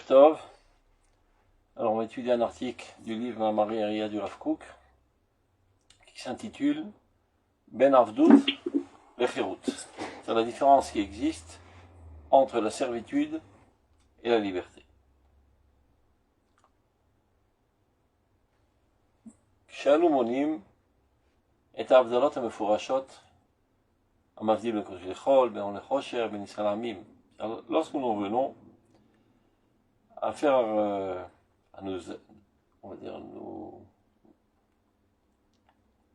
Tov. Alors on va étudier un article du livre Mahamari Ariya du Rav Kook qui s'intitule Ben Avdut Lecherut. C'est la différence qui existe entre la servitude et la liberté. כשאנו מונים את ההבדלות המפורשות המבדיל בין קודש לחול, בין הון לחושר, בין ישראל העמים. Lorsque nous revenons à faire, à nous, on va dire, nous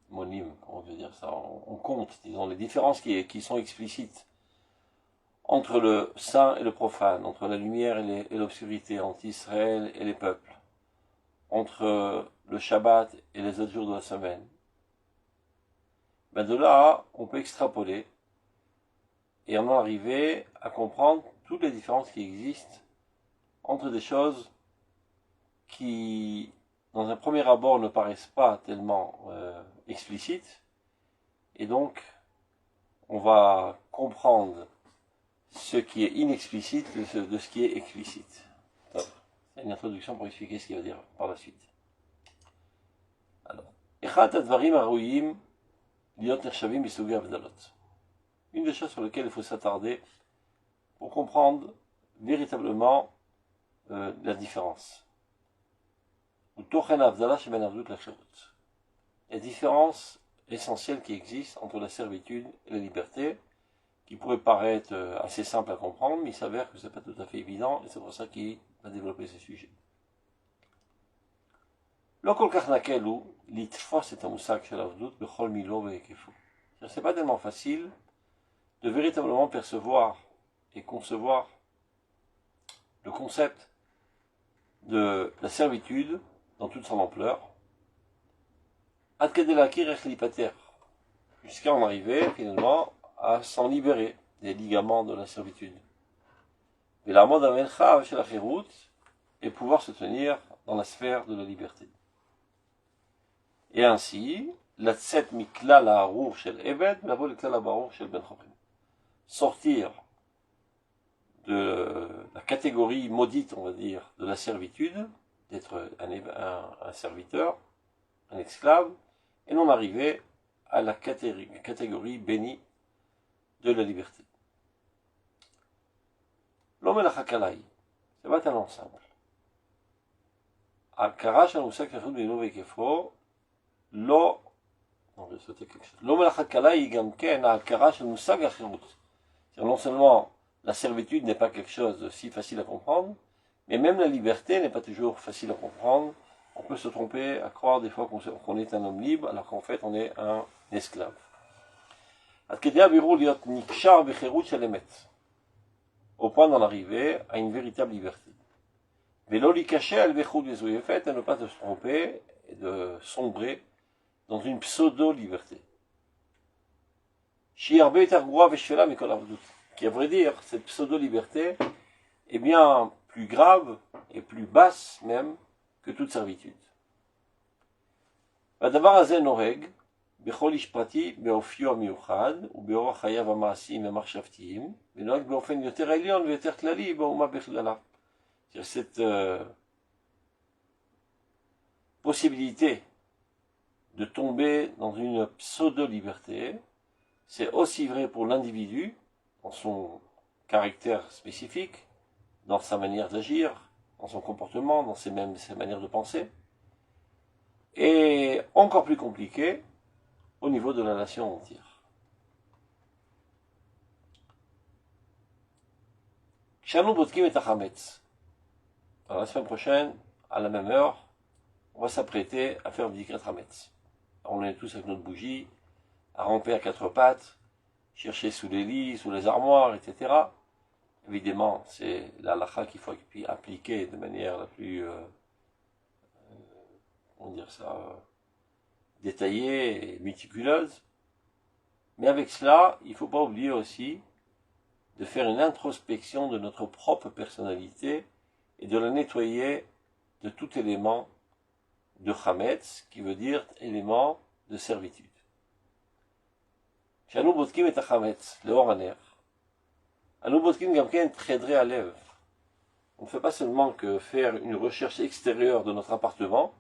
monim, comment on veut dire ça, on compte, disons, les différences qui sont explicites entre le saint et le profane, entre la lumière et l'obscurité, entre Israël et les peuples, entre le Shabbat et les autres jours de la semaine. Ben de là, on peut extrapoler et en arriver à comprendre toutes les différences qui existent entre des choses qui, dans un premier abord, ne paraissent pas tellement explicites, et donc on va comprendre ce qui est inexplicite de ce qui est explicite. C'est une introduction pour expliquer ce qu'il va dire par la suite. Alors, אחד הדברים הראויים להיות נחשבים בסוגי הבדלות. Une des choses sur lesquelles il faut s'attarder pour comprendre véritablement la différence. La différence essentielle qui existe entre la servitude et la liberté, qui pourrait paraître assez simple à comprendre, mais il s'avère que ce n'est pas tout à fait évident, et c'est pour ça qu'il va développer ce sujet. לא כל כך נקל הוא לתפוס את המושג של העבדות בכל מילו והיקפו. C'est pas tellement facile de véritablement percevoir et concevoir le concept de la servitude dans toute son ampleur, jusqu'à en arriver finalement à s'en libérer des ligaments de la servitude. Et pouvoir se tenir dans la sphère de la liberté. Et ainsi, sortir de la catégorie maudite, on va dire, de la servitude, d'être un serviteur, un esclave, et non arriver à la catégorie bénie de la liberté. L'homme el-Hakalai, c'est pas tellement simple. Al-Kara shel Moussak Yachud B'Ino V'Hikefo, לא, לא מלאכת קלה היא גם כן ההכרה של מושג החירות. Non seulement la servitude n'est pas quelque chose de si facile à comprendre, mais même la liberté n'est pas toujours facile à comprendre. On peut se tromper à croire des fois qu'on est un homme libre, alors qu'en fait on est un esclave. Au point d'en arriver à une véritable liberté. Et ne pas se tromper et de sombrer dans une pseudo-liberté. Qui, à vrai dire, cette pseudo-liberté est bien plus grave et plus basse même que toute servitude. והדבר הזה נוהג בכל איש פרטי באופיו המיוחד ובאורח חייו המעשיים והמחשבתיים, ונוהג באופן יותר עליון ויותר כללי באומה בכללה. Cette possibilité de tomber dans une pseudo-liberté, c'est aussi vrai pour l'individu, dans son caractère spécifique, dans sa manière d'agir, dans son comportement, dans ses manières de penser, et encore plus compliqué au niveau de la nation entière. כשאנו בודקים את החמץ, la semaine prochaine, à la même heure, on va s'apprêter à faire Bdikat Hametz. On est tous avec notre bougie, à ramper à quatre pattes, chercher sous les lits, sous les armoires, etc. Évidemment, c'est la halakha qu'il faut appliquer de manière la plus, comment dire ça, détaillée et méticuleuse. Mais avec cela, il ne faut pas oublier aussi de faire une introspection de notre propre personnalité et de la nettoyer de tout élément de Hametz, qui veut dire élément de servitude. כשאנו בודקים את החמץ לאור הנר, אנו בודקים גם כן את חדרי הלב, on ne fait pas seulement que faire une recherche extérieure de notre appartement,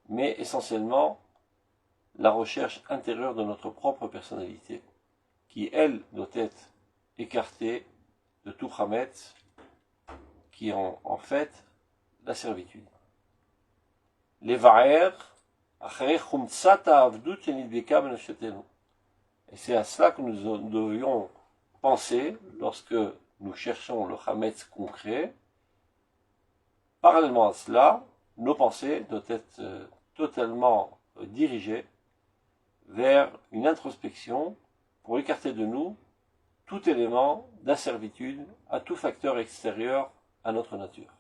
mais essentiellement la recherche intérieure de notre propre personnalité, qui, elle, doit être écartée de tout Hametz, qui est en fait la servitude. Levaer, achare chumtsata avdut shenidbeka benafshetenu. Et c'est à cela que nous devions penser lorsque nous cherchons le Hametz concret. Parallèlement à cela, nos pensées doivent être totalement dirigées vers une introspection pour écarter de nous tout élément d'asservitude à tout facteur extérieur à notre nature.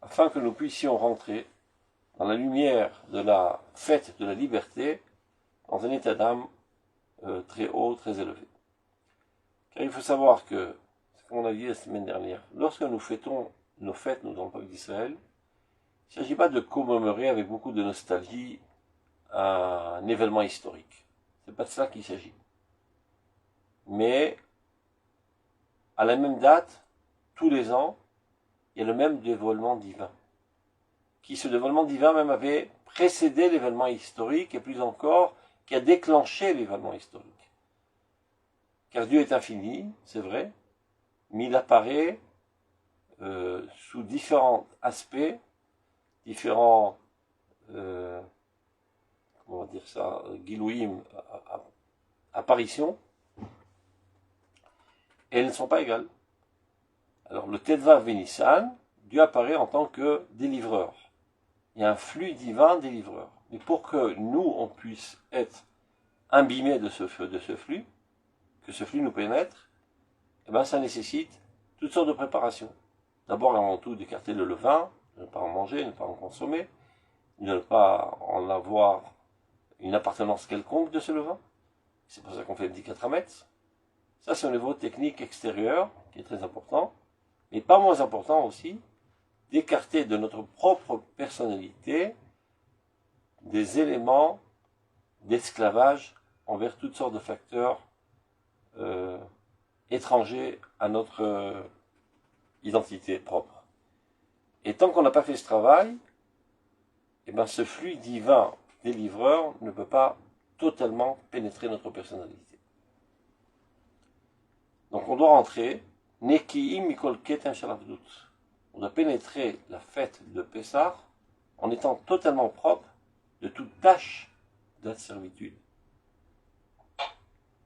Afin que nous puissions rentrer dans la lumière de la fête de la liberté, dans un état d'âme très haut, très élevé. Car il faut savoir que, comme on a dit la semaine dernière, lorsque nous fêtons nos fêtes, nous, dans le peuple d'Israël, il ne s'agit pas de commémorer avec beaucoup de nostalgie un événement historique. Ce n'est pas de cela qu'il s'agit. Mais, à la même date, tous les ans, il y a le même dévoilement divin. Qui, ce dévoilement divin même avait précédé l'événement historique, et plus encore, qui a déclenché l'événement historique. Car Dieu est infini, c'est vrai, mais il apparaît sous différents aspects, différents, comment dire ça, gilouim, apparitions, et elles ne sont pas égales. Alors le Tedvav Venissan, Dieu apparaît en tant que délivreur. Il y a un flux divin délivreur. Mais pour que nous, on puisse être imbibés de ce flux, que ce flux nous pénètre, eh ben, ça nécessite toutes sortes de préparations. D'abord et avant tout d'écarter le levain, de ne pas en manger, de ne pas en consommer, de ne pas en avoir une appartenance quelconque de ce levain. C'est pour ça qu'on fait le 10 Hametz. Ça, c'est au niveau technique extérieur, qui est très important, mais pas moins important aussi, d'écarter de notre propre personnalité des éléments d'esclavage envers toutes sortes de facteurs étrangers à notre identité propre. Et tant qu'on n'a pas fait ce travail, eh ben, ce flux divin délivreur ne peut pas totalement pénétrer notre personnalité. Donc on doit rentrer, Neki'im mikol keten shel avdut. On doit pénétrer la fête de Pessah en étant totalement propre de toute tâche de servitude.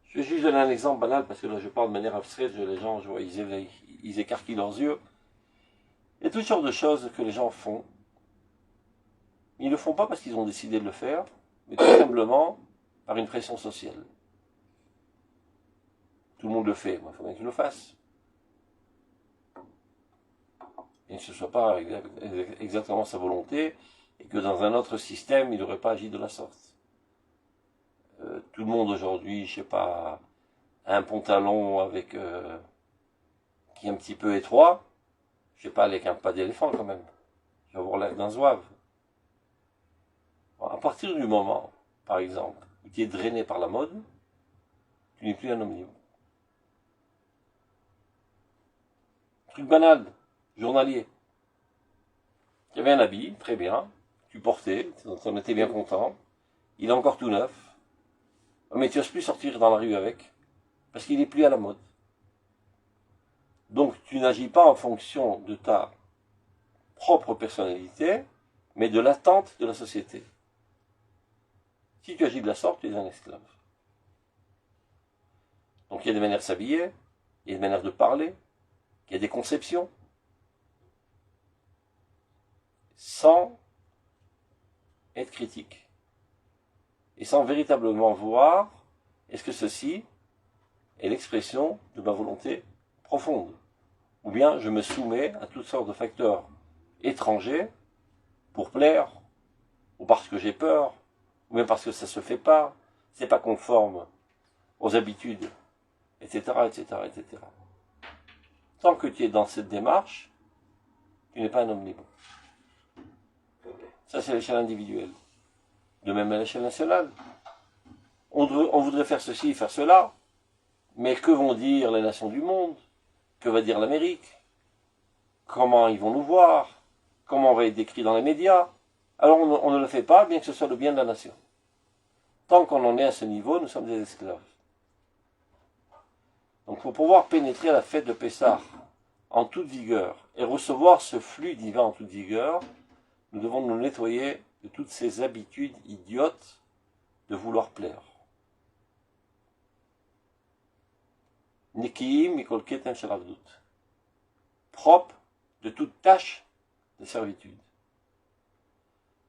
Je vais juste donner un exemple banal, parce que là je parle de manière abstraite, les gens, je vois, ils écarquillent leurs yeux. Il y a toutes sortes de choses que les gens font. Ils ne le font pas parce qu'ils ont décidé de le faire, mais tout simplement par une pression sociale. Tout le monde le fait, moi il faut bien que je le fasse. Et que ce ne soit pas exactement sa volonté, et que dans un autre système, il n'aurait pas agi de la sorte. Tout le monde aujourd'hui, je sais pas, a un pantalon avec qui est un petit peu étroit, je sais pas, avec un pas d'éléphant quand même. Je vais avoir l'air d'un zouave. Bon, à partir du moment, par exemple, où tu es drainé par la mode, tu n'es plus un homme libre. Truc banal, journalier. Tu avais un habit, très bien, tu portais, tu en étais bien content, il est encore tout neuf, mais tu n'oses plus sortir dans la rue avec, parce qu'il n'est plus à la mode. Donc tu n'agis pas en fonction de ta propre personnalité, mais de l'attente de la société. Si tu agis de la sorte, tu es un esclave. Donc il y a des manières de s'habiller, il y a des manières de parler, il y a des conceptions, sans être critique. Et sans véritablement voir, est-ce que ceci est l'expression de ma volonté profonde. Ou bien je me soumets à toutes sortes de facteurs étrangers pour plaire, ou parce que j'ai peur, ou même parce que ça se fait pas, c'est pas conforme aux habitudes, etc., etc., etc. Tant que tu es dans cette démarche, tu n'es pas un homme libre. Ça, c'est à l'échelle individuelle. De même à l'échelle nationale. On voudrait faire ceci, faire cela, mais que vont dire les nations du monde? Que va dire l'Amérique? Comment ils vont nous voir? Comment on va être décrit dans les médias? Alors on ne le fait pas, bien que ce soit le bien de la nation. Tant qu'on en est à ce niveau, nous sommes des esclaves. Donc pour pouvoir pénétrer à la fête de Pessah en toute vigueur et recevoir ce flux divin en toute vigueur, nous devons nous nettoyer de toutes ces habitudes idiotes de vouloir plaire. Nikiim mikol keten shel avdut. Propre de toute tâche de servitude.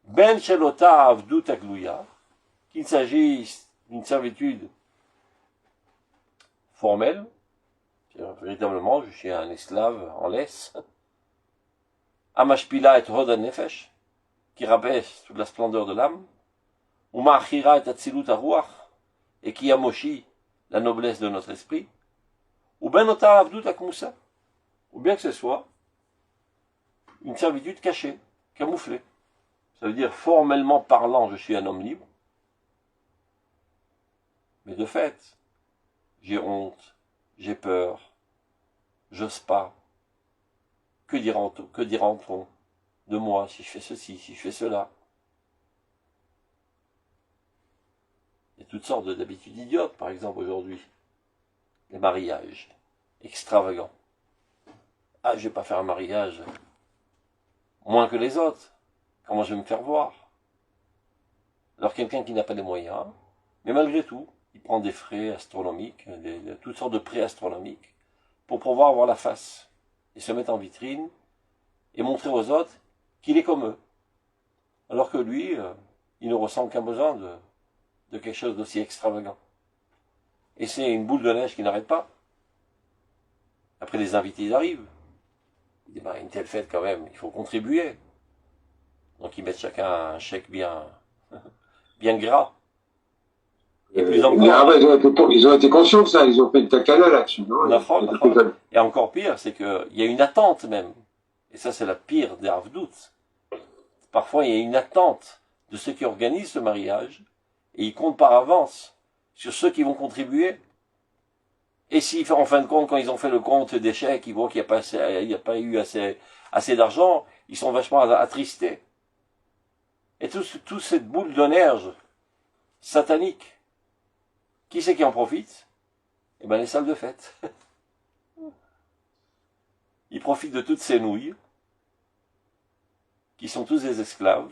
Ben shelota avdut agluya, qu'il s'agisse d'une servitude formelle, véritablement, je suis un esclave en laisse, amashpila et hod nefesh, qui rabaisse toute la splendeur de l'âme, ou ma'achira et atzilut aruach, et qui amochit la noblesse de notre esprit, ou ben ota avdut akmusa, ou bien que ce soit une servitude cachée, camouflée. Ça veut dire, formellement parlant, je suis un homme libre, mais de fait, j'ai honte, j'ai peur, j'ose pas. Que dira-t-on de moi si je fais ceci, si je fais cela? Il y a toutes sortes d'habitudes idiotes, par exemple aujourd'hui. Les mariages extravagants. Ah, je vais pas faire un mariage moins que les autres. Comment je vais me faire voir? Alors quelqu'un qui n'a pas les moyens, mais malgré tout, il prend des frais astronomiques, toutes sortes de prêts astronomiques, pour pouvoir avoir la face, et se mettre en vitrine, et montrer aux autres qu'il est comme eux. Alors que lui, il ne ressent qu'un besoin de quelque chose d'aussi extravagant. Et c'est une boule de neige qui n'arrête pas. Après, les invités, ils arrivent. Ils disent, une telle fête quand même, il faut contribuer. Donc ils mettent chacun un chèque bien gras. Et plus encore. Ils ont été conscients de ça, ils ont fait une tacana là-dessus, non? Et encore pire, c'est qu'il y a une attente même. Et ça, c'est la pire des Havdout. Parfois, il y a une attente de ceux qui organisent ce mariage, et ils comptent par avance sur ceux qui vont contribuer. Et si, en fin de compte, quand ils ont fait le compte des chèques, ils voient qu'il n'y a pas eu assez d'argent, ils sont vachement attristés. Et toute cette boule de neige satanique, qui c'est qui en profite? Eh bien, les salles de fête. Ils profitent de toutes ces nouilles, qui sont tous des esclaves,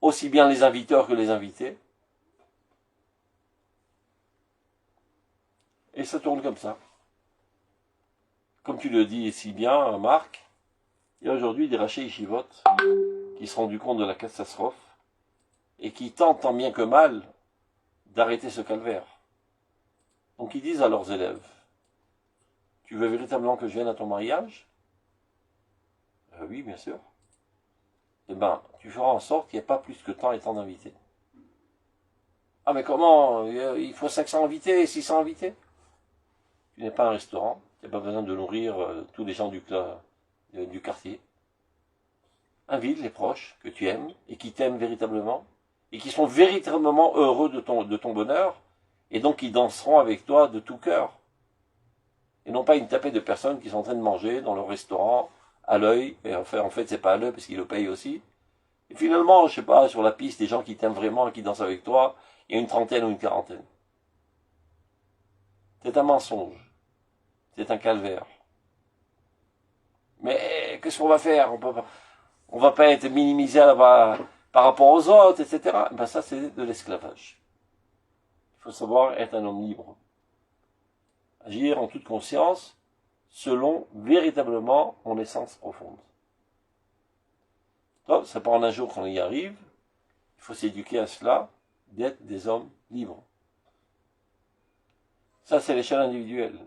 aussi bien les inviteurs que les invités. Et ça tourne comme ça. Comme tu le dis si bien, Marc, il y a aujourd'hui des rachés yeshivot qui se sont rendus compte de la catastrophe et qui tentent tant bien que mal d'arrêter ce calvaire. Donc ils disent à leurs élèves, tu veux véritablement que je vienne à ton mariage? Oui, bien sûr. Eh bien, tu feras en sorte qu'il n'y ait pas plus que tant et tant d'invités. Ah, mais comment? Il faut 500 invités, 600 invités? Tu n'es pas un restaurant, tu n'as pas besoin de nourrir tous les gens du quartier. Invite les proches que tu aimes et qui t'aiment véritablement et qui sont véritablement heureux de ton bonheur et donc qui danseront avec toi de tout cœur. Et non pas une tapée de personnes qui sont en train de manger dans le restaurant à l'œil, et en fait c'est pas à l'œil parce qu'ils le payent aussi. Et finalement, je sais pas, sur la piste, des gens qui t'aiment vraiment et qui dansent avec toi, il y a une trentaine ou une quarantaine. C'est un mensonge. C'est un calvaire. Mais qu'est-ce qu'on va faire? On va pas être minimisé par rapport aux autres, etc. Ben ça, c'est de l'esclavage. Il faut savoir être un homme libre. Agir en toute conscience, selon véritablement mon essence profonde. Donc, c'est pas en un jour qu'on y arrive. Il faut s'éduquer à cela, d'être des hommes libres. Ça, c'est l'échelle individuelle.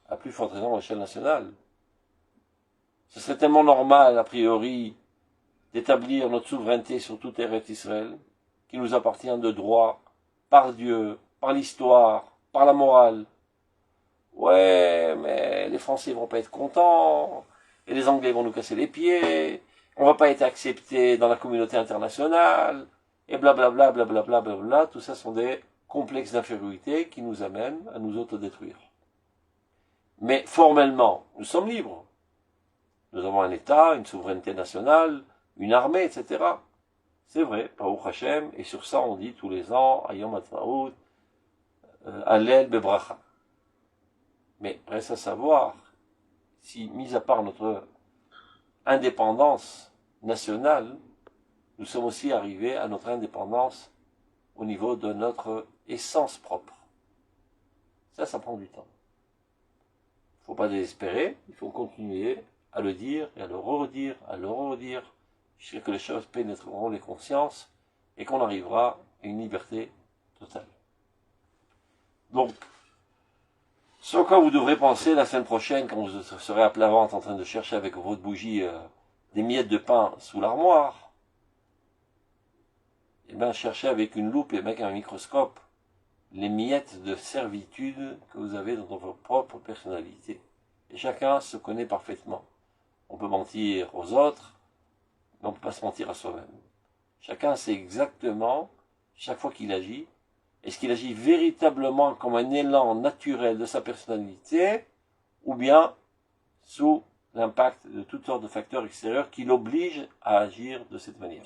À plus forte raison, l'échelle nationale. Ce serait tellement normal, a priori, d'établir notre souveraineté sur toute Eretz Israël, qui nous appartient de droit, par Dieu, par l'histoire, par la morale. Ouais, mais les Français vont pas être contents, et les Anglais vont nous casser les pieds, on va pas être accepté dans la communauté internationale, et blablabla, blablabla, blablabla, tout ça sont des complexe d'infériorité qui nous amène à nous autodétruire. Mais formellement, nous sommes libres. Nous avons un État, une souveraineté nationale, une armée, etc. C'est vrai, Baruch Hashem, et sur ça on dit tous les ans, Ayom Ha'atzmaut, Hallel Bebracha. Mais reste à savoir si, mis à part notre indépendance nationale, nous sommes aussi arrivés à notre indépendance au niveau de notre essence propre. Ça prend du temps. Il ne faut pas désespérer, il faut continuer à le dire et à le redire, jusqu'à que les choses pénétreront les consciences et qu'on arrivera à une liberté totale. Donc, ce à quoi vous devrez penser la semaine prochaine, quand vous serez à plat ventre en train de chercher avec votre bougie des miettes de pain sous l'armoire, eh bien, cherchez avec une loupe et avec un microscope les miettes de servitude que vous avez dans votre propre personnalité. Et chacun se connaît parfaitement. On peut mentir aux autres, mais on ne peut pas se mentir à soi-même. Chacun sait exactement, chaque fois qu'il agit, est-ce qu'il agit véritablement comme un élan naturel de sa personnalité, ou bien sous l'impact de toutes sortes de facteurs extérieurs qui l'obligent à agir de cette manière.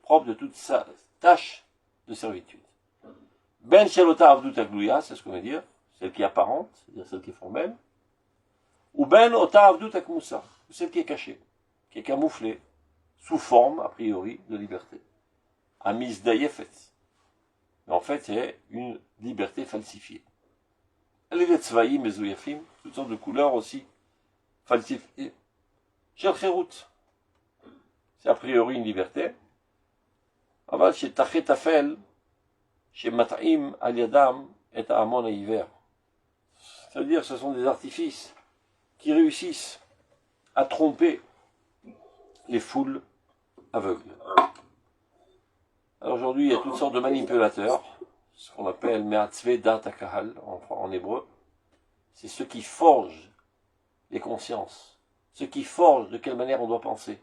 Propre de toute sa tâche de servitude. Ben shelota avdut agluya, c'est ce qu'on veut dire, celle qui est apparente, c'est-à-dire celle qui est formelle, ou ben ota avdut akmusa, celle qui est cachée, qui est camouflée, sous forme, a priori, de liberté. Amis dayefet. Mais en fait, c'est une liberté falsifiée. Elle est des tzvaïm, mezouyafim, toutes sortes de couleurs aussi, falsifiées. Shel cherut. C'est a priori une liberté. Aval chez tachet afel, chez mat'im al yadam et amon hiver. C'est-à-dire que ce sont des artifices qui réussissent à tromper les foules aveugles. Alors aujourd'hui, il y a toutes sortes de manipulateurs, ce qu'on appelle me'atzve data kahal en hébreu. C'est ceux qui forgent les consciences, ceux qui forgent de quelle manière on doit penser.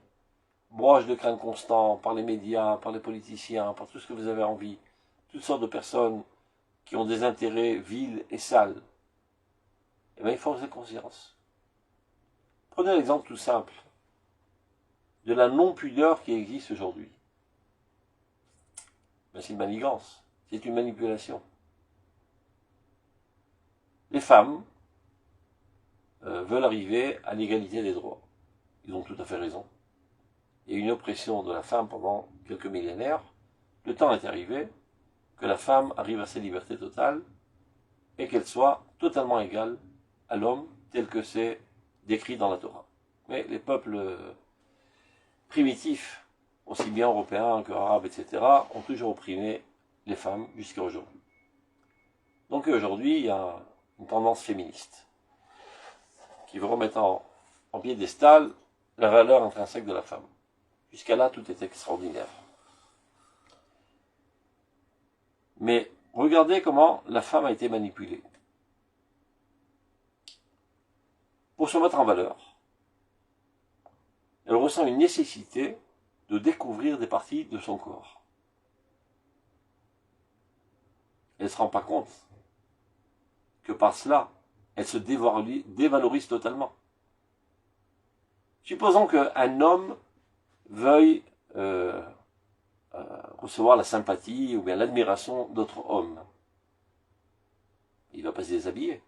Broche de crâne constant par les médias, par les politiciens, par tout ce que vous avez envie. Toutes sortes de personnes qui ont des intérêts vils et sales. Eh bien, il forge les consciences. Prenez l'exemple tout simple de la non-pudeur qui existe aujourd'hui. Ben, c'est une manigance, c'est une manipulation. Les femmes veulent arriver à l'égalité des droits. Ils ont tout à fait raison. Il y a une oppression de la femme pendant quelques millénaires. Le temps est arrivé que la femme arrive à sa liberté totale et qu'elle soit totalement égale à l'homme tel que c'est décrit dans la Torah. Mais les peuples primitifs, aussi bien européens qu'arabes, etc., ont toujours opprimé les femmes jusqu'à aujourd'hui. Donc aujourd'hui, il y a une tendance féministe qui veut remettre en piédestal la valeur intrinsèque de la femme. Jusqu'à là, tout est extraordinaire. Mais regardez comment la femme a été manipulée. Pour se mettre en valeur, elle ressent une nécessité de découvrir des parties de son corps. Elle ne se rend pas compte que par cela, elle se dévalorise totalement. Supposons qu'un homme veuille recevoir la sympathie ou bien l'admiration d'autres hommes. Il ne va pas se déshabiller.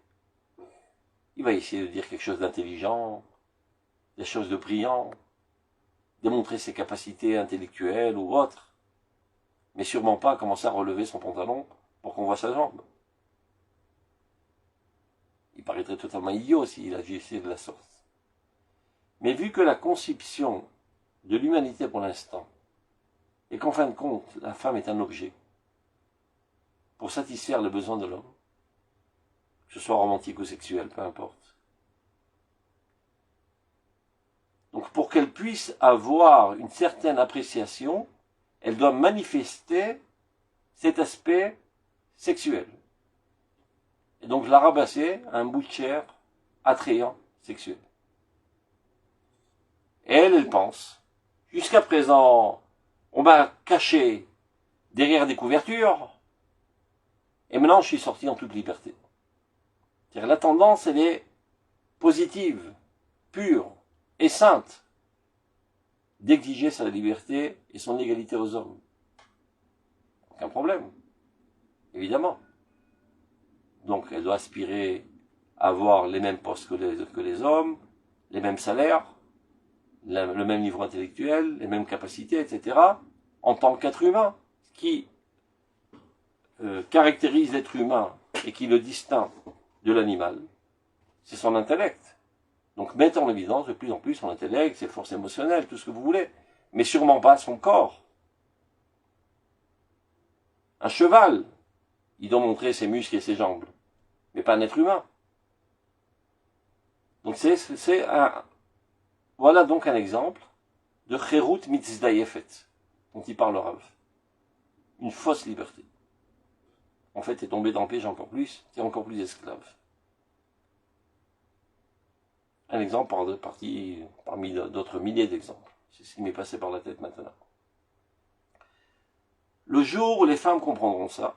Il va essayer de dire quelque chose d'intelligent, des choses de brillant, démontrer ses capacités intellectuelles ou autres, mais sûrement pas commencer à relever son pantalon pour qu'on voit sa jambe. Il paraîtrait totalement idiot s'il agissait de la sorte. Mais vu que la conception de l'humanité pour l'instant, et qu'en fin de compte, la femme est un objet pour satisfaire les besoins de l'homme, que ce soit romantique ou sexuel, peu importe. Donc pour qu'elle puisse avoir une certaine appréciation, elle doit manifester cet aspect sexuel. Et donc je la rabassais à un bout de chair attrayant sexuel. Et elle pense, jusqu'à présent, on m'a caché derrière des couvertures, et maintenant je suis sorti en toute liberté. C'est-à-dire la tendance, elle est positive, pure et sainte, d'exiger sa liberté et son égalité aux hommes. Aucun problème, évidemment. Donc elle doit aspirer à avoir les mêmes postes que les hommes, les mêmes salaires, le même niveau intellectuel, les mêmes capacités, etc., en tant qu'être humain, qui caractérise l'être humain et qui le distingue de l'animal, c'est son intellect. Donc mettre en évidence de plus en plus son intellect, ses forces émotionnelles, tout ce que vous voulez, mais sûrement pas son corps. Un cheval, il doit montrer ses muscles et ses jambes, mais pas un être humain. Donc voilà donc un exemple de Cherut Mitzdayefet, dont il parle le Rav. Une fausse liberté. En fait, t'es tombé dans le piège encore plus, t'es encore plus esclave. Un exemple parmi d'autres milliers d'exemples. C'est ce qui m'est passé par la tête maintenant. Le jour où les femmes comprendront ça,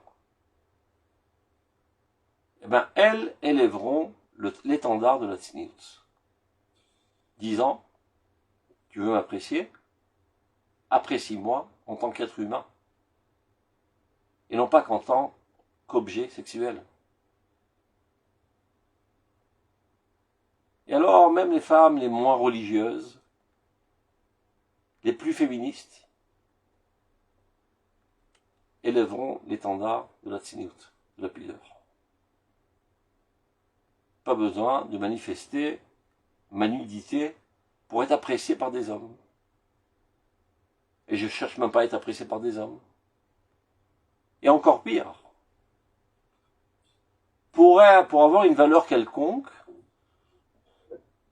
eh ben, elles élèveront l'étendard de la tzniut. Disant, tu veux m'apprécier? Apprécie-moi en tant qu'être humain. Et non pas qu'en tant qu'objet sexuel. Et alors, même les femmes les moins religieuses, les plus féministes, élèveront l'étendard de la tzniut, de la pudeur. Pas besoin de manifester ma nudité pour être apprécié par des hommes. Et je cherche même pas à être apprécié par des hommes. Et encore pire, pour avoir une valeur quelconque,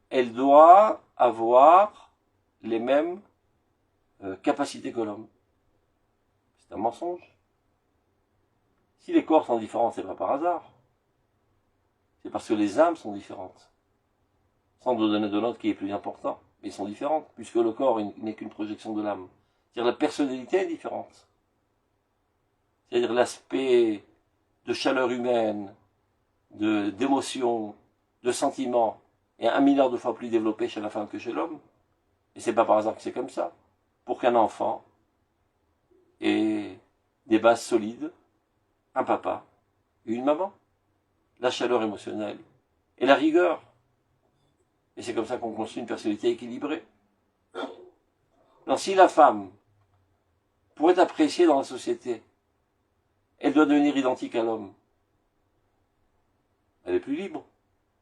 elle doit avoir les mêmes capacités que l'homme. C'est un mensonge. Si les corps sont différents, c'est pas par hasard. C'est parce que les âmes sont différentes. Sans donner de l'autre qui est plus important, mais ils sont différentes, puisque le corps n'est qu'une projection de l'âme. C'est-à-dire la personnalité est différente. C'est-à-dire l'aspect de chaleur humaine, d'émotion, de sentiment, est 1 milliard de fois plus développé chez la femme que chez l'homme. Et c'est pas par hasard que c'est comme ça. Pour qu'un enfant ait des bases solides, un papa et une maman, la chaleur émotionnelle et la rigueur. Et c'est comme ça qu'on construit une personnalité équilibrée. Donc si la femme, pour être appréciée dans la société, elle doit devenir identique à l'homme, elle est plus libre.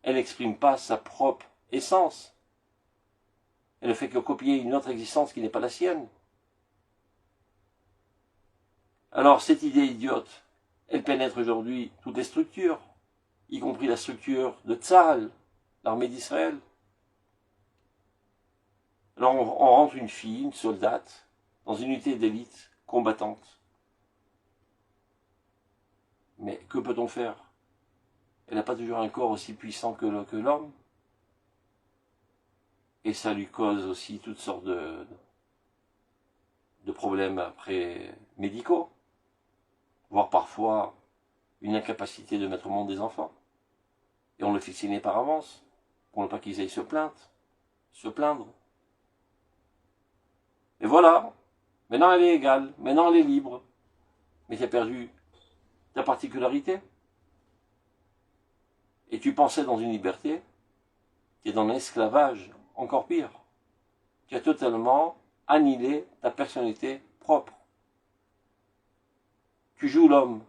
Elle n'exprime pas sa propre essence. Elle ne fait que copier une autre existence qui n'est pas la sienne. Alors cette idée idiote, elle pénètre aujourd'hui toutes les structures, y compris la structure de Tzahal, l'armée d'Israël. Alors on rentre une fille, une soldate, dans une unité d'élite combattante. Mais que peut-on faire? Elle n'a pas toujours un corps aussi puissant que l'homme. Et ça lui cause aussi toutes sortes de problèmes après médicaux, voire parfois une incapacité de mettre au monde des enfants. Et on le fait signer par avance, pour ne pas qu'ils aillent se plaindre. Et voilà, maintenant elle est égale, maintenant elle est libre, mais tu as perdu ta particularité. Et tu pensais dans une liberté, tu es dans l'esclavage, encore pire. Tu as totalement annihilé ta personnalité propre. Tu joues l'homme.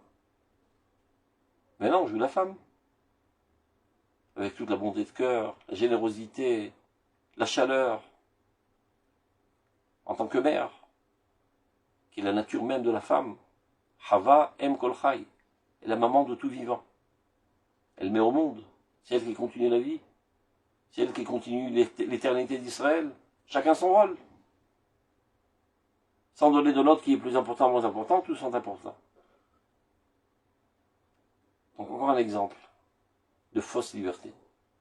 Mais non, on joue la femme. Avec toute la bonté de cœur, la générosité, la chaleur, en tant que mère, qui est la nature même de la femme. Hava em kol chai, est la maman de tout vivant. Elle met au monde, c'est elle qui continue la vie, c'est elle qui continue l'éternité d'Israël, chacun son rôle. Sans donner de l'autre qui est plus important, moins important, tous sont importants. Donc encore un exemple. de fausse liberté,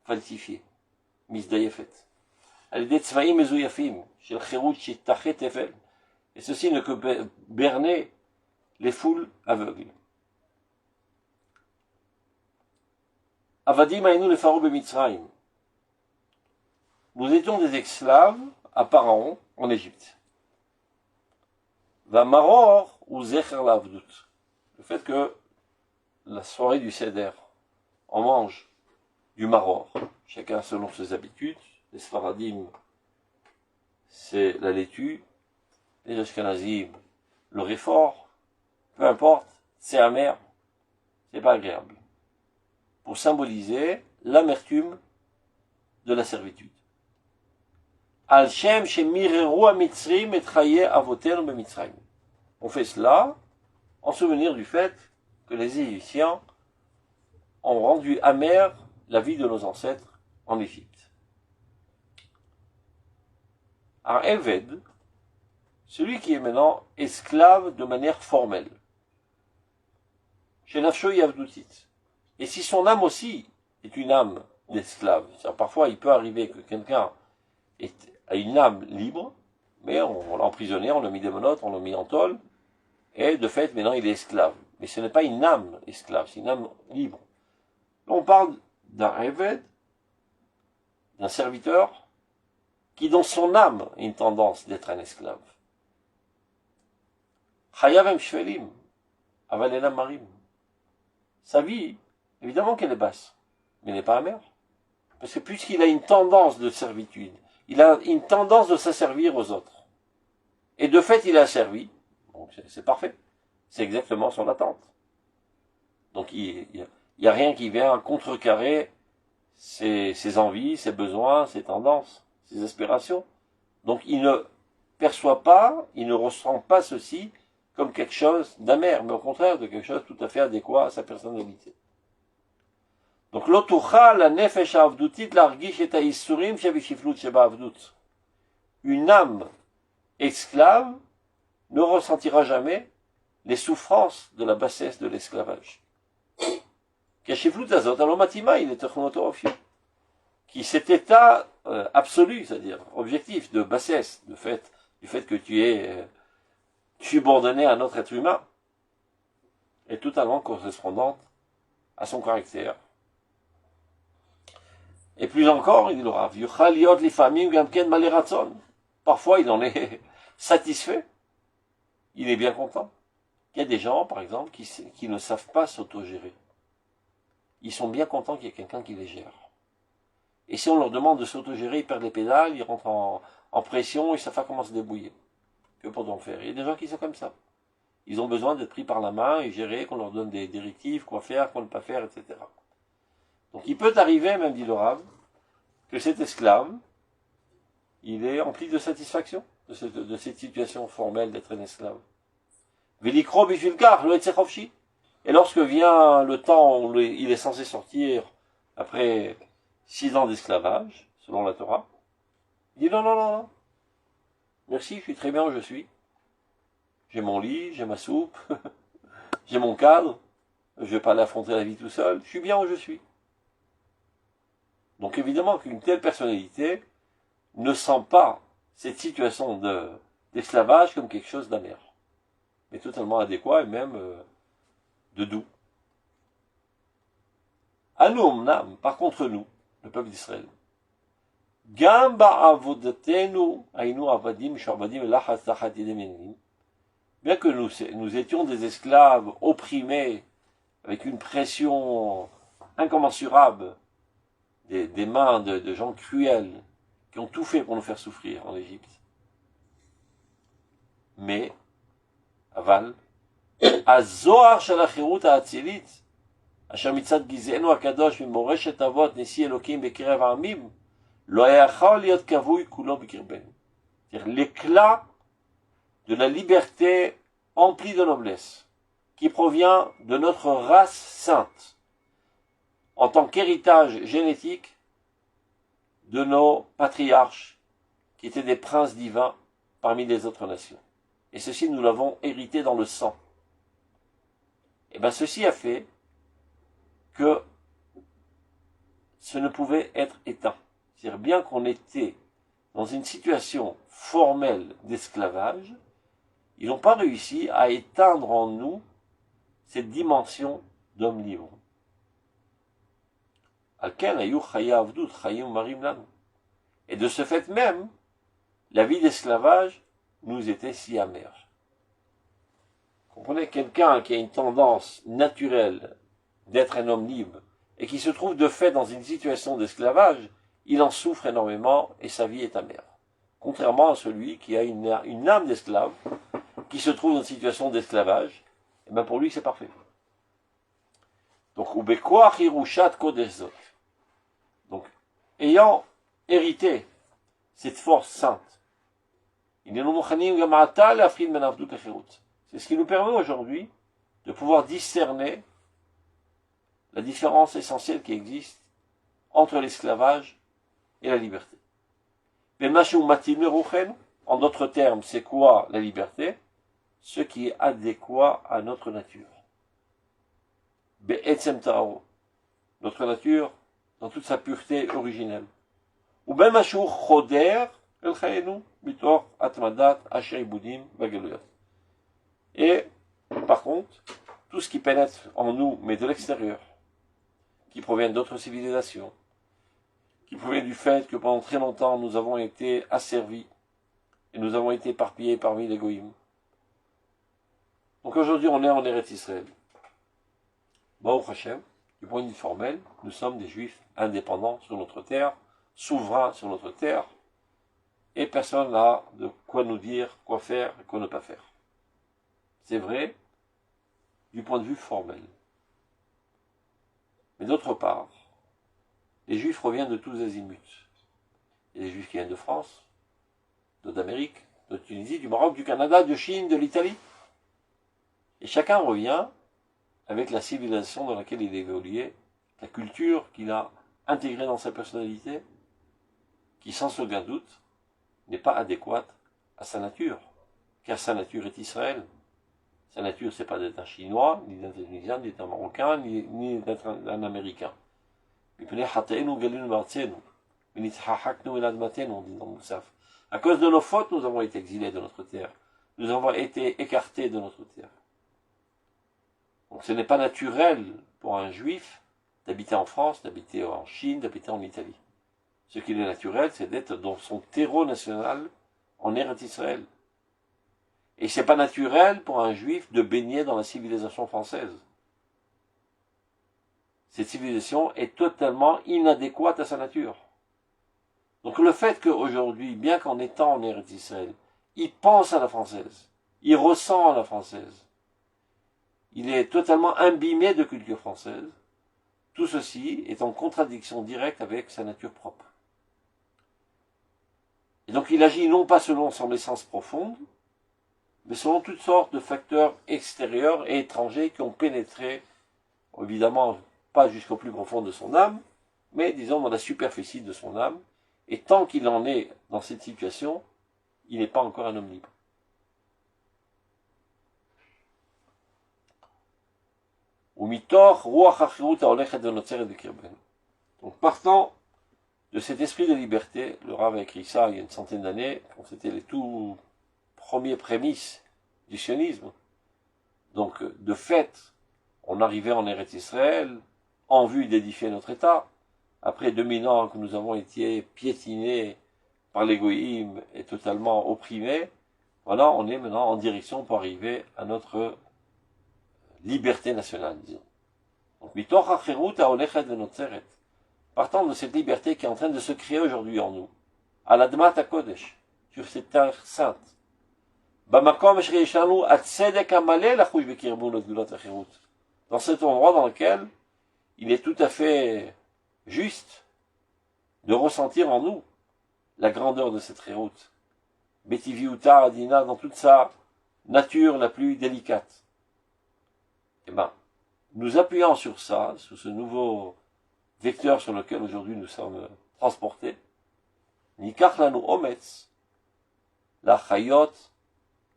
falsifiée, misdayefet. על-ידי צבעים מזויפים של חירות שיתחת תפל, et ceci ne peut berner les foules aveugles. Avadim היינו לפרעה במצרים. Nous étions des esclaves à Pharaon en Égypte. Vamaror ou zecher l'avdout. Le fait que la soirée du Seder, on mange du maror, chacun selon ses habitudes. Les Sfaradim, c'est la laitue. Les Ashkenazim, le réfort. Peu importe, c'est amer, c'est pas agréable. Pour symboliser l'amertume de la servitude. Al Shem shemireru ha-mitzrim et chaye avotenu be-mitzrayim. On fait cela en souvenir du fait que les Égyptiens ont rendu amère la vie de nos ancêtres en Égypte. Un Eved, celui qui est maintenant esclave de manière formelle. Chez Nafsho Yavdoutit. Et si son âme aussi est une âme d'esclave, parfois il peut arriver que quelqu'un a une âme libre, mais on l'a emprisonné, on l'a mis des menottes, on l'a mis en tôle, et de fait maintenant il est esclave. Mais ce n'est pas une âme esclave, c'est une âme libre. Là, on parle d'un Eved, d'un serviteur, qui dans son âme a une tendance d'être un esclave. Chayavem shvelim, avalena marim. Sa vie, évidemment qu'elle est basse, mais elle n'est pas amère. Parce que puisqu'il a une tendance de servitude, il a une tendance de s'asservir aux autres. Et de fait, il est asservi. Donc c'est parfait. C'est exactement son attente. Donc il y a rien qui vient contrecarrer ses envies, ses besoins, ses tendances, ses aspirations. Donc il ne perçoit pas, il ne ressent pas ceci comme quelque chose d'amer, mais au contraire de quelque chose tout à fait adéquat à sa personnalité. Donc l'otucha la nefesh avdutit l'argish et haïssurim shavishiflut sheba avdut. Une âme esclave ne ressentira jamais les souffrances de la bassesse de l'esclavage. Kashiflut azot alomatima il est technotorofio. Qui cet état absolu, c'est-à-dire objectif de bassesse, du fait que tu es subordonné à un autre être humain, est totalement correspondante à son caractère. Et plus encore, il aura parfois il en est satisfait, il est bien content. Il y a des gens, par exemple, qui ne savent pas s'autogérer. Ils sont bien contents qu'il y ait quelqu'un qui les gère. Et si on leur demande de s'autogérer, ils perdent les pédales, ils rentrent en pression, ils ne savent pas comment se débrouiller. Que peut-on faire? Il y a des gens qui sont comme ça. Ils ont besoin d'être pris par la main et gérés, qu'on leur donne des directives, quoi faire, quoi ne pas faire, etc. Donc il peut arriver, même dit le Rav, que cet esclave, il est empli de satisfaction de cette situation formelle d'être un esclave. Velikro bishvilkar, le etzechovshi. Et lorsque vient le temps où il est censé sortir après 6 ans d'esclavage, selon la Torah, il dit non. Merci, je suis très bien où je suis. J'ai mon lit, j'ai ma soupe, j'ai mon cadre, je ne vais pas aller affronter la vie tout seul, je suis bien où je suis. Donc évidemment qu'une telle personnalité ne sent pas cette situation d'esclavage comme quelque chose d'amer, mais totalement adéquat et même de doux. À nous, Omnam, par contre nous, le peuple d'Israël, bien que nous étions des esclaves opprimés avec une pression incommensurable des mains de gens cruels qui ont tout fait pour nous faire souffrir en Égypte. Mais, aval, הזוהר של החירות האצילית, אשר מצד גזענו הקדוש ממורשת אבות נשיא אלוקים בקרב העמים, לא יכול להיות כבוי כולו בקרבנו. C'est-à-dire l'éclat de la liberté emplie de noblesse, qui provient de notre race sainte, en tant qu'héritage génétique de nos patriarches, qui étaient des princes divins parmi les autres nations. Et ceci, nous l'avons hérité dans le sang. Et bien, ceci a fait que ce ne pouvait être éteint. C'est-à-dire, bien qu'on était dans une situation formelle d'esclavage, ils n'ont pas réussi à éteindre en nous cette dimension d'homme libre. Et de ce fait même, la vie d'esclavage nous était si amère. Comprenez, quelqu'un qui a une tendance naturelle d'être un homme libre et qui se trouve de fait dans une situation d'esclavage, il en souffre énormément et sa vie est amère. Contrairement à celui qui a une âme d'esclave, qui se trouve dans une situation d'esclavage, et bien pour lui c'est parfait. Donc, donc, ayant hérité cette force sainte, c'est ce qui nous permet aujourd'hui de pouvoir discerner la différence essentielle qui existe entre l'esclavage et la liberté. En d'autres termes, c'est quoi la liberté? Ce qui est adéquat à notre nature. Notre nature dans toute sa pureté originelle. Et, par contre, tout ce qui pénètre en nous, mais de l'extérieur, qui provient d'autres civilisations, qui provient du fait que pendant très longtemps nous avons été asservis et nous avons été éparpillés parmi les goïms. Donc aujourd'hui on est en Eretz Israël. Baruch Hashem, du point de vue formel, nous sommes des juifs indépendants sur notre terre, souverains sur notre terre, et personne n'a de quoi nous dire quoi faire et quoi ne pas faire. C'est vrai du point de vue formel. Mais d'autre part, les juifs reviennent de tous azimuts. Il y a des juifs qui viennent de France, d'Amérique, de Tunisie, du Maroc, du Canada, de Chine, de l'Italie. Et chacun revient avec la civilisation dans laquelle il évoluait, la culture qu'il a intégrée dans sa personnalité, qui sans aucun doute n'est pas adéquate à sa nature, car sa nature est Israël. Sa nature, c'est pas d'être un Chinois, ni d'être un Tunisien, ni d'être un Marocain, ni d'être un Américain. On dit dans Moussaf. À cause de nos fautes, nous avons été exilés de notre terre. Nous avons été écartés de notre terre. Donc ce n'est pas naturel pour un juif d'habiter en France, d'habiter en Chine, d'habiter en Italie. Ce qui est naturel, c'est d'être dans son terreau national en Eretz Israël. Et c'est pas naturel pour un juif de baigner dans la civilisation française. Cette civilisation est totalement inadéquate à sa nature. Donc le fait qu'aujourd'hui, bien qu'en étant en Eretz Israël, il pense à la française, il ressent à la française, il est totalement imbibé de culture française, tout ceci est en contradiction directe avec sa nature propre. Et donc il agit non pas selon son essence profonde, mais selon toutes sortes de facteurs extérieurs et étrangers qui ont pénétré, évidemment pas jusqu'au plus profond de son âme, mais disons dans la superficie de son âme, et tant qu'il en est dans cette situation, il n'est pas encore un homme libre. Donc partant de cet esprit de liberté, le Rav a écrit ça il y a une centaine d'années, quand c'était les tout premiers prémices du sionisme. Donc de fait, on arrivait en Eretz Israël en vue d'édifier notre État. Après 2000 ans que nous avons été piétinés par les goïms et totalement opprimés, voilà, on est maintenant en direction pour arriver à notre liberté nationale, disons. Donc, partant de cette liberté qui est en train de se créer aujourd'hui en nous, à l'Admat HaKodesh, sur cette terre sainte, dans cet endroit dans lequel il est tout à fait juste de ressentir en nous la grandeur de cette Khérout. Betiviuta Adina dans toute sa nature la plus délicate. Eh bien, nous appuyant sur ça, sur ce nouveau vecteur sur lequel aujourd'hui nous sommes transportés, Nikach lanu ometz, la chayot,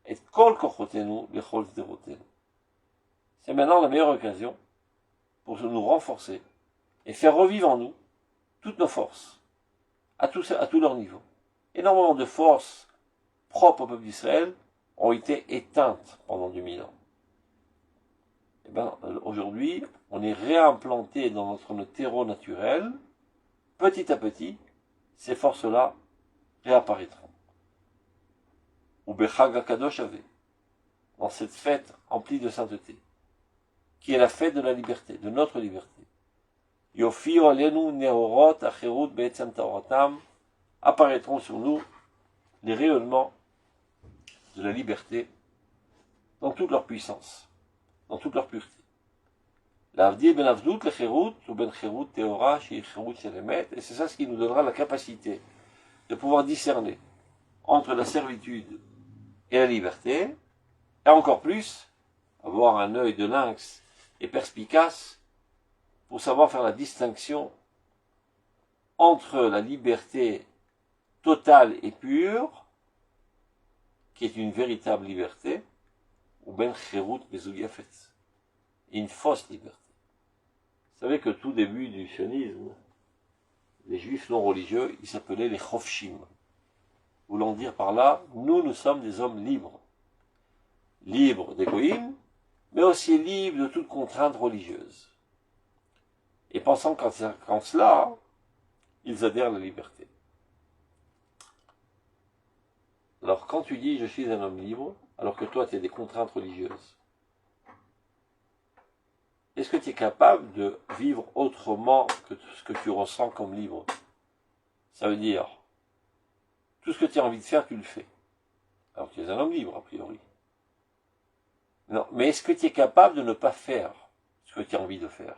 et kol kochotenu, lechol zderotenu. C'est maintenant la meilleure occasion pour nous renforcer et faire revivre en nous toutes nos forces, à tous leurs niveaux. Énormément de forces propres au peuple d'Israël ont été éteintes pendant 2000 ans. Et bien, aujourd'hui, on est réimplanté dans notre terreau naturel. Petit à petit, ces forces-là réapparaîtront. Ou Bechag HaKadosh Ave, dans cette fête emplie de sainteté, qui est la fête de la liberté, de notre liberté. Yofiu alenu neorot acherut be'etzem taoratam, apparaîtront sur nous les rayonnements de la liberté dans toute leur puissance, dans toute leur pureté. L'avdi ben avdout le cherut ou ben cherut teora shi cherut shelemet, et c'est ça ce qui nous donnera la capacité de pouvoir discerner entre la servitude et la liberté, et encore plus, avoir un œil de lynx et perspicace pour savoir faire la distinction entre la liberté totale et pure, qui est une véritable liberté, ou ben cherut bezugiafet, une fausse liberté. Vous savez que tout début du sionisme, les juifs non religieux, ils s'appelaient les chofshim, voulant dire par là, nous sommes des hommes libres. Libres des goïms, mais aussi libres de toute contrainte religieuse. Et pensant qu'en cela, ils adhèrent à la liberté. Alors quand tu dis je suis un homme libre, alors que toi tu as des contraintes religieuses, est-ce que tu es capable de vivre autrement que ce que tu ressens comme libre? Ça veut dire, tout ce que tu as envie de faire, tu le fais. Alors tu es un homme libre, a priori. Non, mais est-ce que tu es capable de ne pas faire ce que tu as envie de faire?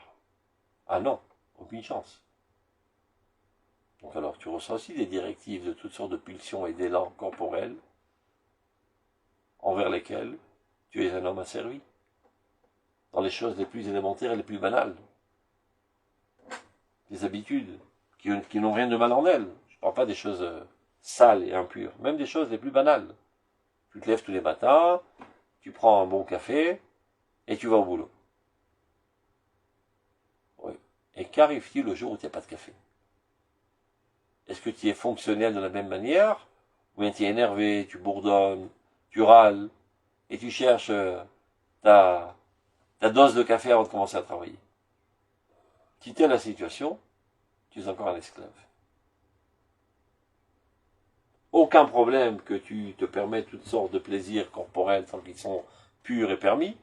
Ah non, aucune chance. Donc alors tu ressens aussi des directives de toutes sortes de pulsions et d'élans corporels envers lesquels tu es un homme asservi. Dans les choses les plus élémentaires et les plus banales. Des habitudes qui n'ont rien de mal en elles. Je ne parle pas des choses sales et impures, même des choses les plus banales. Tu te lèves tous les matins, tu prends un bon café et tu vas au boulot. Oui. Et qu'arrive-t-il le jour où tu n'as pas de café? Est-ce que tu es fonctionnel de la même manière? Ou bien tu es énervé, tu bourdonnes, tu râles, et tu cherches ta dose de café avant de commencer à travailler? Si tu es la situation, tu es encore un esclave. Aucun problème que tu te permets toutes sortes de plaisirs corporels tant qu'ils sont purs et permis,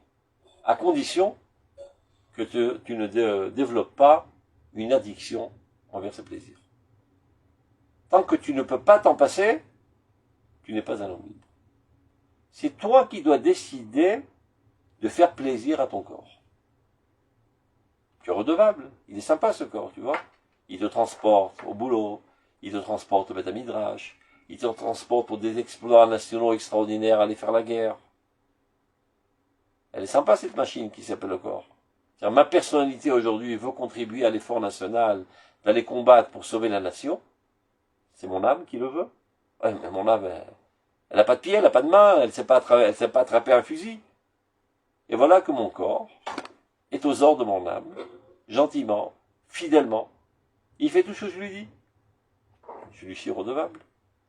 à condition que tu ne développes pas une addiction envers ces plaisirs. Tant que tu ne peux pas t'en passer, tu n'es pas un homme libre. C'est toi qui dois décider de faire plaisir à ton corps. Tu es redevable. Il est sympa ce corps, tu vois. Il te transporte au boulot, il te transporte au Beth Midrash, il te transporte pour des exploits nationaux extraordinaires, aller faire la guerre. Elle est sympa cette machine qui s'appelle le corps. C'est-à-dire, ma personnalité aujourd'hui veut contribuer à l'effort national d'aller combattre pour sauver la nation. C'est mon âme qui le veut. Ouais, mais mon âme, elle n'a pas de pied, elle n'a pas de main, elle ne sait pas attraper un fusil. Et voilà que mon corps est aux ordres de mon âme, gentiment, fidèlement. Il fait tout ce que je lui dis. Je lui suis redevable.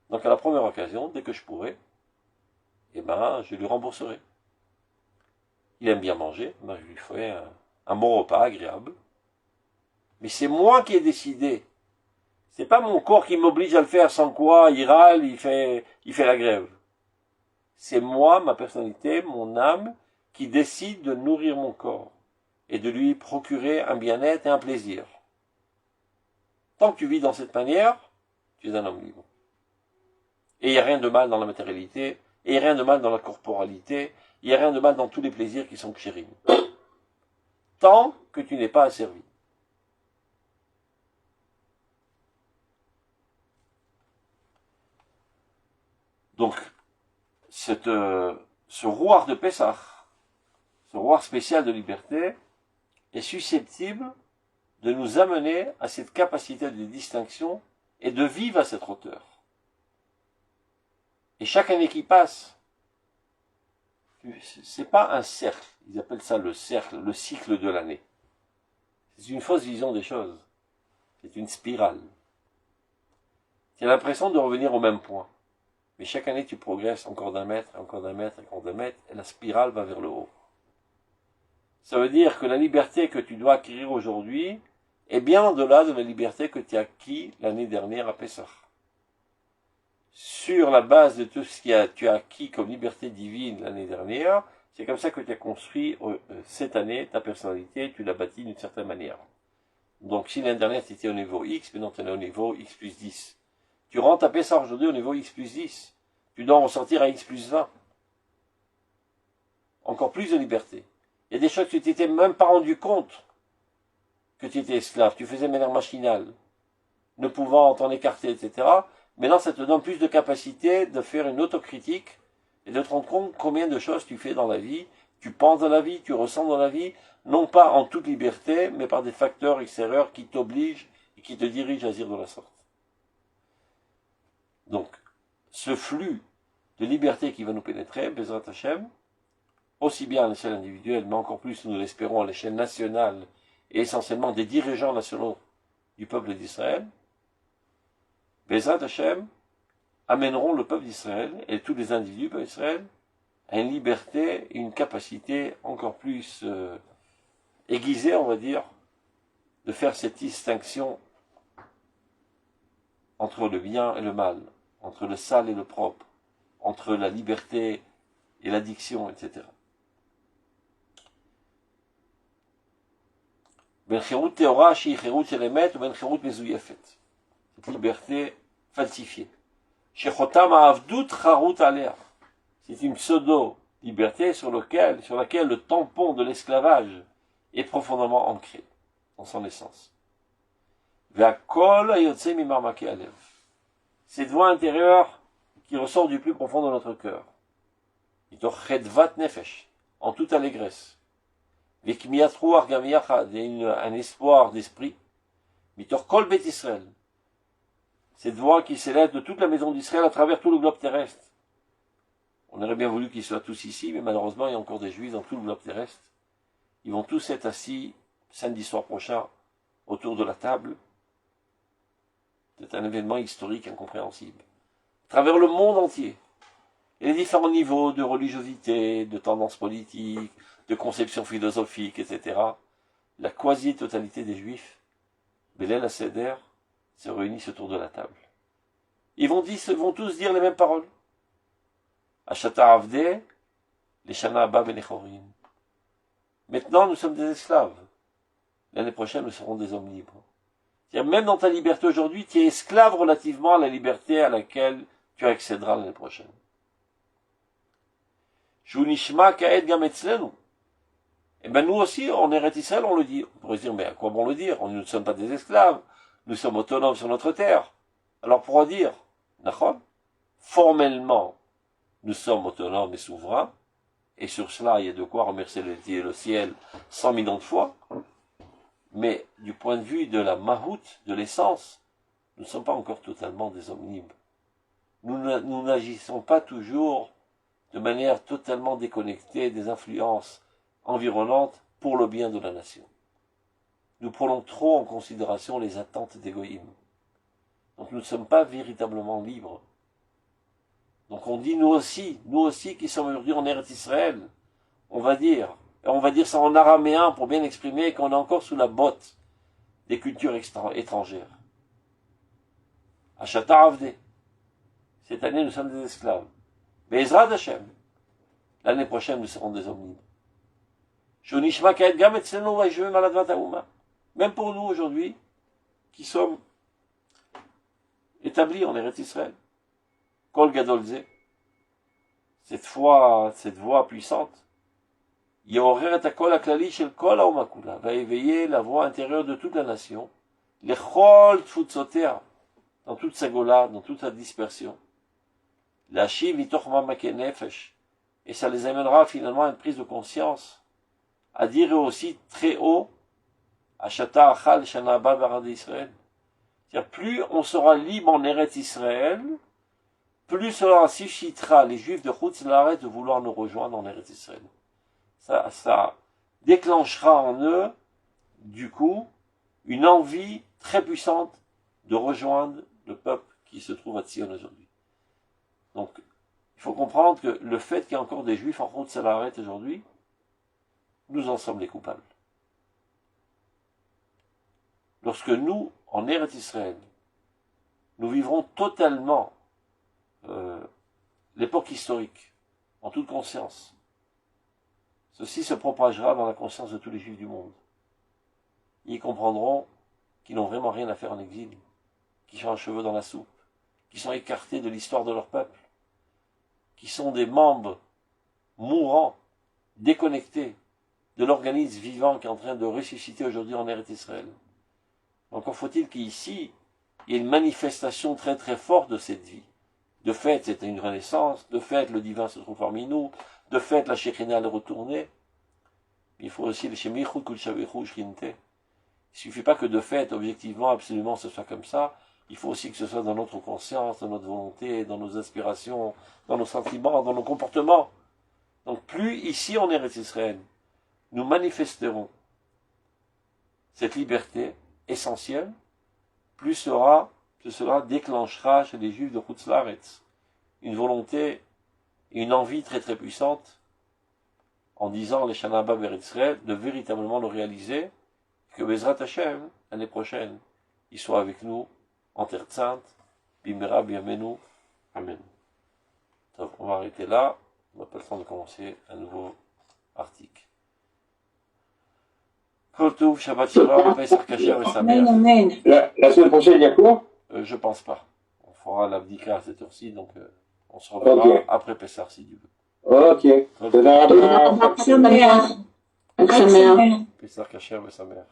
Donc à la première occasion, dès que je pourrai, eh ben, je lui rembourserai. Il aime bien manger, ben, je lui ferai un bon repas agréable. Mais c'est moi qui ai décidé. C'est pas mon corps qui m'oblige à le faire, sans quoi il râle, il fait la grève. C'est moi, ma personnalité, mon âme, qui décide de nourrir mon corps et de lui procurer un bien-être et un plaisir. Tant que tu vis dans cette manière, tu es un homme libre. Et il n'y a rien de mal dans la matérialité, et il n'y a rien de mal dans la corporalité, il n'y a rien de mal dans tous les plaisirs qui sont chérim. Tant que tu n'es pas asservi. Donc, ce rouard de Pessah, ce rouard spécial de liberté, est susceptible de nous amener à cette capacité de distinction et de vivre à cette hauteur. Et chaque année qui passe, c'est pas un cercle, ils appellent ça le cercle, le cycle de l'année. C'est une fausse vision des choses. C'est une spirale. Tu as l'impression de revenir au même point. Mais chaque année, tu progresses encore d'un mètre, encore d'un mètre, encore d'un mètre, et la spirale va vers le haut. Ça veut dire que la liberté que tu dois acquérir aujourd'hui est bien au-delà de la liberté que tu as acquis l'année dernière à Pessah. Sur la base de tout ce que tu as acquis comme liberté divine l'année dernière, c'est comme ça que tu as construit cette année ta personnalité, tu l'as bâtie d'une certaine manière. Donc si l'année dernière tu étais au niveau X, maintenant tu es au niveau X plus 10. Tu rentres à Pessah aujourd'hui au niveau X plus 10. Tu dois ressortir à X plus 20. Encore plus de liberté. Il y a des choses que tu t'étais même pas rendu compte que tu étais esclave. Tu faisais de manière machinale, ne pouvant t'en écarter, etc. Maintenant, ça te donne plus de capacité de faire une autocritique et de te rendre compte combien de choses tu fais dans la vie, tu penses dans la vie, tu ressens dans la vie, non pas en toute liberté, mais par des facteurs extérieurs qui t'obligent et qui te dirigent à agir de la sorte. Donc, ce flux de liberté qui va nous pénétrer, Bezrat Hashem, aussi bien à l'échelle individuelle, mais encore plus, nous l'espérons, à l'échelle nationale, et essentiellement des dirigeants nationaux du peuple d'Israël, Bezrat Hashem amèneront le peuple d'Israël, et tous les individus du peuple d'Israël, à une liberté et une capacité encore plus aiguisée, on va dire, de faire cette distinction entre le bien et le mal, entre le sale et le propre, entre la liberté et l'addiction, etc. Ben chirut théora, shi chirut shelemet, ou ben chirut mezuyefet. Cette liberté falsifiée. Shechotam ha'avdut charut alea. C'est une pseudo-liberté sur laquelle le tampon de l'esclavage est profondément ancré dans son essence. Ve'akol hayotze mimarmake alev. Cette voix intérieure qui ressort du plus profond de notre cœur. Mitoch chedvat nefesh, en toute allégresse. Vekmiyat ruach gam yachad, un espoir d'esprit. Mitoch kol bet Israël. Cette voix qui s'élève de toute la maison d'Israël à travers tout le globe terrestre. On aurait bien voulu qu'ils soient tous ici, mais malheureusement, il y a encore des Juifs dans tout le globe terrestre. Ils vont tous être assis samedi soir prochain autour de la table. C'est un événement historique incompréhensible. À travers le monde entier. Et les différents niveaux de religiosité, de tendances politiques, de conceptions philosophiques, etc. La quasi-totalité des Juifs, Belel HaSeder, se réunissent autour de la table. Ils vont tous dire les mêmes paroles. Ashata Avde, les Shana Abba Benechorim. Maintenant, nous sommes des esclaves. L'année prochaine, nous serons des hommes libres. C'est-à-dire, même dans ta liberté aujourd'hui, tu es esclave relativement à la liberté à laquelle tu accéderas l'année prochaine. Shunishma Kaed Gametzlenu. Eh bien, nous aussi, en Eretz Israël, on le dit. On pourrait se dire, mais à quoi bon le dire? Nous ne sommes pas des esclaves. Nous sommes autonomes sur notre terre. Alors, pourquoi dire? D'accord? Formellement, nous sommes autonomes et souverains. Et sur cela, il y a de quoi remercier le ciel 100 millions de fois. Mais du point de vue de la mahout, de l'essence, nous ne sommes pas encore totalement des hommes libres. Nous n'agissons pas toujours de manière totalement déconnectée des influences environnantes pour le bien de la nation. Nous prenons trop en considération les attentes d'Égoïm. Donc nous ne sommes pas véritablement libres. Donc on dit nous aussi qui sommes aujourd'hui en Eretz Israël, on va dire ça en araméen pour bien exprimer qu'on est encore sous la botte des cultures étrangères. Ashata Avde. Cette année, nous sommes des esclaves. Mais Ezra Hashem. L'année prochaine, nous serons des hommes libres. Shonishma Kaed Gam Etzlenu Vaishvem Aladvat Hauma. Même pour nous aujourd'hui, qui sommes établis en Eretz Israël. Kol Gadolze. Cette voix puissante. Yorer et Kol Aklali Shel Kol Hauma Kula. Va éveiller la voix intérieure de toute la nation. Lechol Tfutzotea. Dans toute sa gola, dans toute sa dispersion. La Shiv Mitoch Mamake Nefesh. Et ça les amènera finalement à une prise de conscience. À dire aussi très haut, Ashata Achal Shana Abba Barad Israël. C'est-à-dire, plus on sera libre en Eretz Israël, plus cela suscitera les Juifs de Chutz Laaretz de vouloir nous rejoindre en Eretz Israël. Ça déclenchera en eux, du coup, une envie très puissante de rejoindre le peuple qui se trouve à Tzion aujourd'hui. Donc, il faut comprendre que le fait qu'il y ait encore des juifs en route Salaret aujourd'hui, nous en sommes les coupables. Lorsque nous, en Eretz Israël, nous vivrons totalement l'époque historique, en toute conscience, ceci se propagera dans la conscience de tous les juifs du monde. Ils comprendront qu'ils n'ont vraiment rien à faire en exil, qu'ils sont un cheveu dans la soupe, qu'ils sont écartés de l'histoire de leur peuple, qui sont des membres mourants, déconnectés de l'organisme vivant qui est en train de ressusciter aujourd'hui en Eretz Israël. Encore faut-il qu'ici, il y ait une manifestation très très forte de cette vie. De fait, c'était une renaissance, de fait, le divin se trouve parmi nous, de fait, la Shekhina est retournée. Il faut aussi le Shemichut Kul Shavichu Shrinte. Il ne suffit pas que de fait, objectivement, absolument, ce soit comme ça. Il faut aussi que ce soit dans notre conscience, dans notre volonté, dans nos aspirations, dans nos sentiments, dans nos comportements. Donc plus ici en Eretz Israël, nous manifesterons cette liberté essentielle, plus cela déclenchera chez les Juifs de Chutz Laaretz une volonté et une envie très très puissante en disant les Shana Haba B'Eretz Israël de véritablement le réaliser, que Bezrat Hashem, l'année prochaine, il soit avec nous en Terre Sainte, Bimera Biamenu, Amen. Donc, on va arrêter là, on n'a pas le temps de commencer un nouveau article. Kol Tov, Shabbat Shalom, Pesach Kasher et Sameach. La semaine prochaine, il y a cours? Je pense pas. On fera l'abdika à cette heure-ci, donc on se reverra après Pesach si Dieu veut. Ok. Tודה רבה. חג שמח. Pesach Kasher et Sameach.